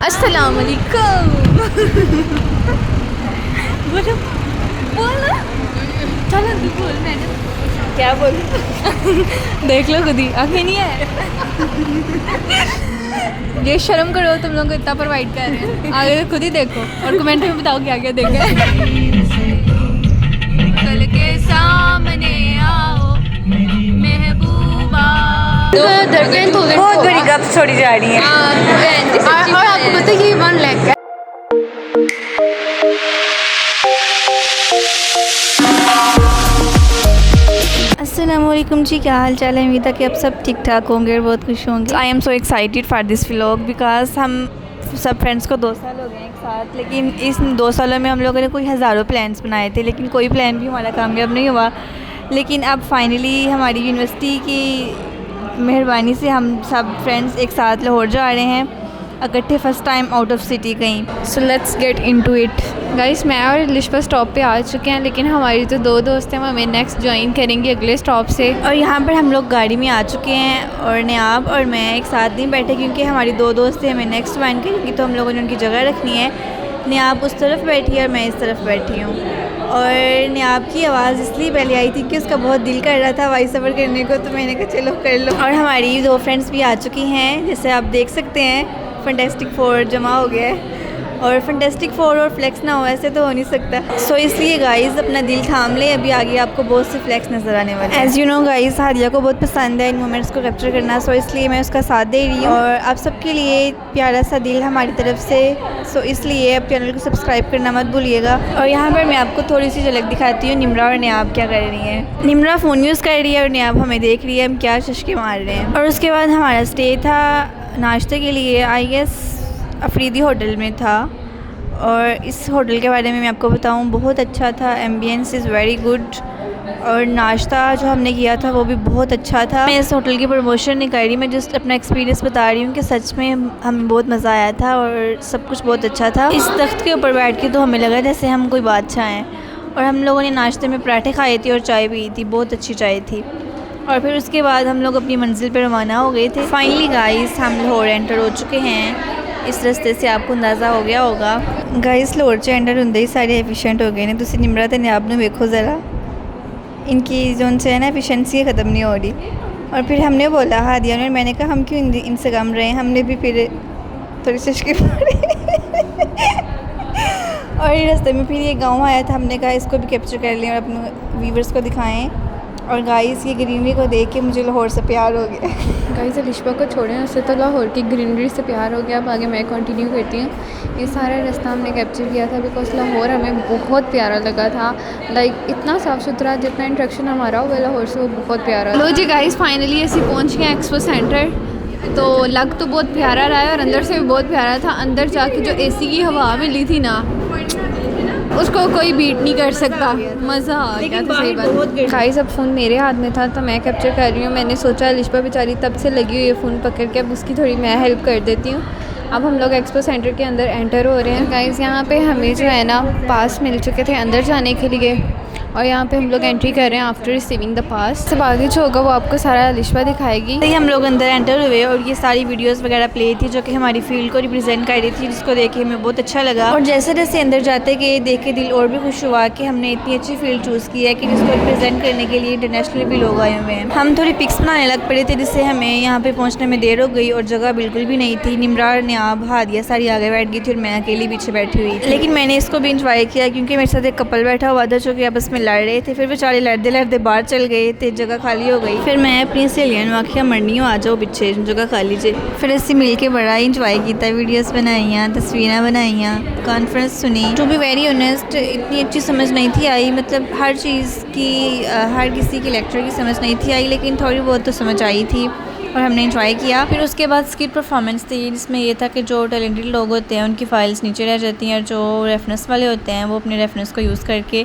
अस्सलाम वालेकुम। बोलो बोलो, चलो तू बोल, मैंने क्या बोलूं? देख लो खुद ही, आंखें नहीं है। ये शर्म करो, तुम लोग को इतना प्रोवाइड कर रहे हैं, आगे तो खुद ही देखो और कमेंट में बताओ क्या क्या देखा है। कल के सामने आओ महबूबा। बहुत बड़ी गप छोड़ी जा रही है। और आपको पता है कि 1 लाख का अस्सलामुअलैकुम जी, क्या हाल चाल है। उम्मीद है कि आप सब ठीक ठाक होंगे और बहुत खुश होंगे। I am so excited for this vlog because हम सब फ्रेंड्स को 2 साल हो गए एक साथ, लेकिन इस 2 सालों में हम लोगों ने कोई हज़ारों प्लान्स बनाए थे, लेकिन कोई प्लान भी हमारा कामयाब नहीं हुआ। लेकिन अब फाइनली हमारी यूनिवर्सिटी की मेहरबानी से हम सब फ्रेंड्स एक साथ लाहौर जा रहे हैं, इकट्ठे first time out of city कहीं। So let's get into it. Guys, मैं और लिशा स्टॉप पे आ चुके हैं, लेकिन हमारी जो 2 दोस्त हैं वो हमें नेक्स्ट ज्वाइन करेंगे अगले स्टॉप से। और यहाँ पर हम लोग गाड़ी में आ चुके हैं और नियाब और मैं एक साथ नहीं बैठे, क्योंकि हमारी 2 दोस्त हैं, हमें नेक्स्ट ज्वाइन करेंगी, तो हम लोगों ने उनकी जगह रखनी है। नियाब उस तरफ बैठी है और मैं इस तरफ बैठी हूँ। और नियाब की आवाज़ इसलिए पहले आई थी कि उसका बहुत दिल कर रहा था वाई सफ़र करने को, तो मैंने कहा चलो कर लो। और हमारी 2 फ्रेंड्स भी आ चुकी हैं, जैसे आप देख सकते हैं फैंटास्टिक 4 जमा हो गया है, और फैंटास्टिक 4 और फ्लेक्स ना हो ऐसे तो हो नहीं सकता। सो इसलिए गाइज़ अपना दिल थाम ले, अभी आगे आपको बहुत से फ्लेक्स नज़र आने वाले हैं। As you know guys, Hadiya को बहुत पसंद है इन मोमेंट्स को कैप्चर करना, सो इसलिए मैं उसका साथ दे रही हूँ। और आप सबके लिए प्यारा सा दिल हमारी तरफ से, सो इसलिए अब चैनल को सब्सक्राइब करना मत भूलिएगा। और यहाँ पर मैं आपको थोड़ी सी झलक दिखाती हूँ, निम्रा और नियाब क्या कर रही हैं। निम्रा फ़ोन यूज़ कर रही है और नियाब हमें देख रही है हम क्या चश्के मार रहे हैं। और उसके बाद हमारा स्टे था नाश्ते के लिए, आई गेस अफरीदी होटल में था। और इस होटल के बारे में मैं आपको बताऊं, बहुत अच्छा था, एम्बियंस इज़ वेरी गुड, और नाश्ता जो हमने किया था वो भी बहुत अच्छा था। मैं इस होटल की प्रमोशन नहीं कर रही, मैं जस्ट अपना एक्सपीरियंस बता रही हूँ कि सच में हमें बहुत मज़ा आया था और सब कुछ बहुत अच्छा था। इस तख्त के ऊपर बैठ के तो हमें लगा जैसे हम कोई बादशाह हैं। और हम लोगों ने नाश्ते में पराठे खाए थे और चाय पी थी, बहुत अच्छी चाय थी। और फिर उसके बाद हम लोग अपनी मंजिल पर रवाना हो गए थे। फाइनली गाइस हम लाहौर एंटर हो चुके हैं। इस रास्ते से आपको अंदाज़ा हो गया होगा। गाइस लाहौर च एंटर होंदे ही सारे एफिशिएंट हो गए ने। तुसी निम्रा ते नियाब नूं वेखो ज़रा, इनकी जोन से है ना एफिशिएंसी ख़त्म नहीं हो रही। और फिर हमने बोला हादिया ने, मैंने कहा हम क्यों इनसे कम रहे, हमने भी फिर थोड़ी चश्के मारे। और ये रास्ते में फिर ये गाँव आया था, हमने कहा इसको भी कैप्चर कर लें और अपने व्यूवर्स को दिखाएँ। और गाइस ये ग्रीनरी को देख के मुझे लाहौर से प्यार हो गया। गाइस लिशा को छोड़ें, उससे तो लाहौर की ग्रीनरी से प्यार हो गया। अब आगे मैं कंटिन्यू करती हूँ। ये सारा रास्ता हमने कैप्चर किया था बिकॉज लाहौर हमें बहुत प्यारा लगा था। लाइक इतना साफ़ सुथरा, जितना इंट्रैक्शन हमारा हुआ लाहौर से वो बहुत प्यारा। लो जी गाइस, फाइनली ऐसे पहुँच गए एक्सपो सेंटर। तो लग तो बहुत प्यारा रहा है और अंदर से भी बहुत प्यारा था। अंदर जाके जो AC की हवा मिली थी ना, उसको कोई बीट नहीं कर सकता, मज़ा आ गया था। सही बात। गाइस अब फ़ोन मेरे हाथ में था तो मैं कैप्चर कर रही हूँ। मैंने सोचा लिशा बेचारी तब से लगी हुई है फ़ोन पकड़ के, अब उसकी थोड़ी मैं हेल्प कर देती हूँ। अब हम लोग एक्सपो सेंटर के अंदर एंटर हो रहे हैं। गाइस यहाँ पे हमें जो है ना पास मिल चुके थे अंदर जाने के लिए, और यहाँ पे हम लोग एंट्री कर रहे हैं आफ्टर रिसीविंग द पास। सब आगे जो होगा वो आपको सारा लिशा दिखाएगी। तो हम लोग अंदर एंटर हुए और ये सारी वीडियोस वगैरह प्ले थी जो कि हमारी फील्ड को रिप्रेजेंट कर रही थी, जिसको देख के हमें बहुत अच्छा लगा। और जैसे जैसे अंदर जाते गए देख के दिल और भी खुश हुआ कि हमने इतनी अच्छी फील्ड चूज़ की है कि जिसको रिप्रेजेंट करने के लिए इंटरनेशनली भी लोग आए हुए हैं। हम थोड़ी पिक्स बनाने लग पड़े थे, जिससे हमें यहाँ पे पहुँचने में देर हो गई और जगह बिल्कुल भी नहीं थी। निम्रा, नियाब, हादिया सारी आगे बैठ गई थी और मैं अकेली पीछे बैठी हुई। लेकिन मैंने इसको भी इंजॉय किया क्योंकि मेरे साथ एक कपल बैठा हुआ था जो कि आपस में लड़ रहे थे। फिर बेचारे लड़ते लड़ते बाहर चल गए थे, जगह खाली हो गई। फिर मैं अपनी सहेलियां ने आखिया मरनी हो, आ जाओ पीछे, जगह खाली जे। फिर असी मिल के बड़ा इंजॉय किया, वीडियोस बनाइया, तस्वीरें बनाइया, कॉन्फ्रेंस सुनी। टू बी वेरी ऑनेस्ट इतनी अच्छी समझ नहीं थी आई, मतलब हर चीज़ की हर किसी की लेक्चर की समझ नहीं थी आई, लेकिन थोड़ी बहुत तो समझ आई थी और हमने इंजॉय किया। फिर उसके बाद स्किट परफॉर्मेंस थी, जिसमें ये था कि जो टैलेंटेड लोग होते हैं उनकी फ़ाइल्स नीचे रह जाती हैं और जो रेफरेंस वाले होते हैं वो अपने रेफरेंस को यूज़ करके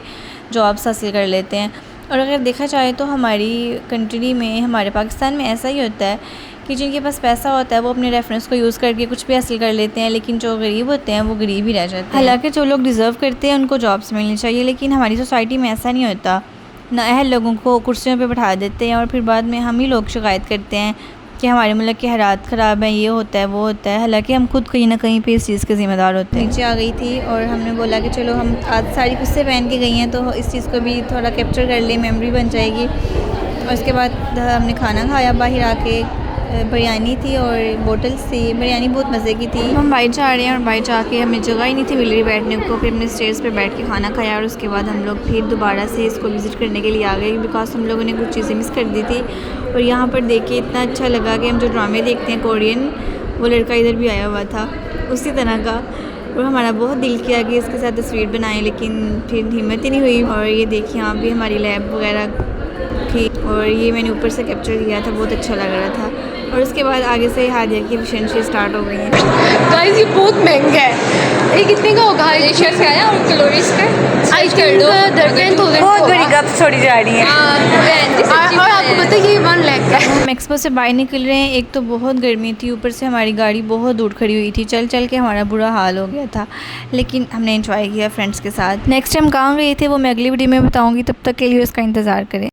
जॉब्स हासिल कर लेते हैं। और अगर देखा जाए तो हमारी कंट्री में, हमारे पाकिस्तान में ऐसा ही होता है कि जिनके पास पैसा होता है वो अपने रेफरेंस को यूज़ करके कुछ भी हासिल कर लेते हैं, लेकिन जो गरीब होते हैं वो गरीब ही रह जाते हैं। हालांकि जो लोग डिज़र्व करते हैं उनको जॉब्स मिलनी चाहिए, लेकिन हमारी सोसाइटी में ऐसा नहीं होता। नाअहल लोगों को कुर्सियों पे बैठा देते हैं और फिर बाद में हम ही लोग शिकायत करते हैं कि हमारे मुल्क के हालात ख़राब हैं, ये होता है वो होता है, हालांकि हम खुद कहीं ना कहीं पे इस चीज़ के ज़िम्मेदार होते हैं। नीचे आ गई थी और हमने बोला कि चलो हम आज साड़ी खुद से पहन के गई हैं तो इस चीज़ को भी थोड़ा कैप्चर कर लें, मेमोरी बन जाएगी। और उसके बाद हमने खाना खाया बाहर आके, बिरयानी थी और बोटल्स थी, बिरयानी बहुत मज़े की थी। हम बाहर जा रहे हैं और बाहर जाके हमें जगह ही नहीं थी मिल रही बैठने को, फिर हमने स्टेज पे बैठ के खाना खाया और उसके बाद हम लोग फिर दोबारा से इसको विज़िट करने के लिए आ गए, बिकॉज हम लोगों ने कुछ चीज़ें मिस कर दी थी। और यहाँ पर देख के इतना अच्छा लगा कि हम जो ड्रामे देखते हैं कोरियन, वो लड़का इधर भी आया हुआ था उसी तरह का, और हमारा बहुत दिल किया कि इसके साथ तस्वीर बनाएं, लेकिन फिर हिम्मत ही नहीं हुई। और ये देखिए यहाँ भी हमारी लैब वगैरह थी और ये मैंने ऊपर से कैप्चर किया था, बहुत अच्छा लग रहा था। और उसके बाद आगे से हादिया की एफिशिएंसी स्टार्ट हो गई है। गाइस ये बहुत महंगा है, ये कितने का होगा? ये शर्ट का है और कैलोरीज का आई थिंक 10,000 बहुत बड़ी गप छोड़ी जा रही है। और आपको पता है ये 1 लाख का है। हम एक्सपो से बाहर निकल रहे हैं, एक तो बहुत गर्मी थी, ऊपर से हमारी गाड़ी बहुत दूर खड़ी हुई थी, चल चल के हमारा बुरा हाल हो गया था, लेकिन हमने एंजॉय किया फ्रेंड्स के साथ। नेक्स्ट टाइम कहाँ गए थे वो मैं अगली वीडियो में बताऊँगी, तब तक के लिए उसका इंतज़ार करें।